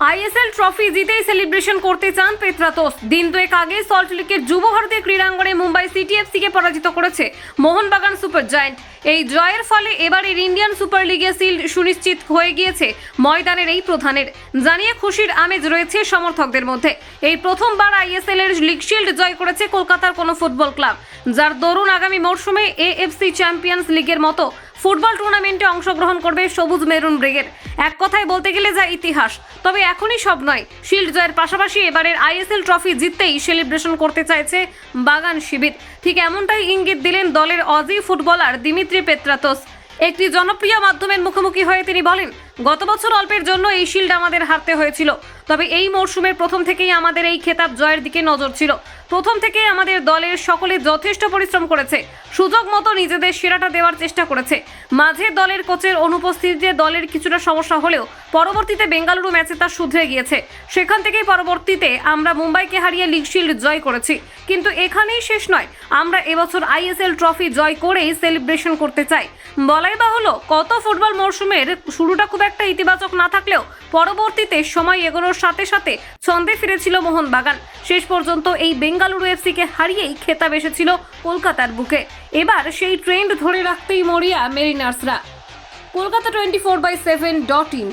ISL trophy জিতেই celebration করতে চান Petratos. দিন দুয়েক আগে সল্টলেকের যুব ভারতী ক্রীড়াঙ্গনে মুম্বাই সিটি এফসিকে পরাজিত করেছে মোহনবাগান সুপার জায়ান্ট। এই জয়ের ফলে এবারের ইন্ডিয়ান সুপার লিগে সিল্ড সুনিশ্চিত হয়ে গিয়েছে ময়দানের এই প্রধানের। জানিয়ে খুশির আমেজ রয়েছে সমর্থকদের মধ্যে। এই প্রথমবার আইএসএল এর লিগ শিল্ড জয় করেছে কলকাতার কোনো ফুটবল ক্লাব, যার দরুন আগামী মরশুমে এএফসি চ্যাম্পিয়ন্স লিগের মতো ফুটবল টুর্নামেন্টে অংশগ্রহণ করবে সবুজ মেরুন ব্রিগেড। এক কথায় বলতে গেলে যা ইতিহাস। তবে এখনই সব নয়, শিল্ড জয়ের পাশাপাশি এবারের আইএসএল ট্রফি জিততেই সেলিব্রেশন করতে চাইছে বাগান শিবির। ঠিক এমনটাই ইঙ্গিত দিলেন দলের অজি ফুটবলার দিমিত্রি পেত্রাতোস। একটি জনপ্রিয় মাধ্যমের মুখোমুখি হয়ে তিনি বলেন, গত বছর অল্পের জন্য এই শিল্ড আমাদের হারতে হয়েছিল, তবে এই মরশুমের প্রথম থেকেই আমাদের এই খেতাব জয়ের দিকে নজর ছিল। প্রথম থেকে আমাদের দলের সকলে যথেষ্ট পরিশ্রম করেছে, সুযোগ মতো নিজেদের সেরাটা দেওয়ার চেষ্টা করেছে। মাঝে দলের কোচের অনুপস্থিতিতে দলের কিছুটা সমস্যা হলেও পরবর্তীতে বেঙ্গালুরু ম্যাচে তা শুধরে গিয়েছে। সেখান থেকেই পরবর্তীতে আমরা মুম্বাইকে হারিয়ে লিগ শিল্ড জয় করেছি। কিন্তু এখানেই শেষ নয়, আমরা এবছর আইএসএল ট্রফি জয় করেই সেলিব্রেশন করতে চাই। বলাই বাহুল্য, কত ফুটবল মরশুমের শুরুটা খুব একটা ইতিবাচক না থাকলেও পরবর্তীতে সময় এগোনোর সাথে সাথে ছন্দে ফিরেছিল মোহনবাগান। শেষ পর্যন্ত এই বেঙ্গালুরু এফসিকে হারিয়েই খেতাব এসেছিল কলকাতার বুকে। এবার সেই ট্রেন্ড ধরে রাখতেই মরিয়া মেরিনার্সরা। কলকাতা 24/7.in।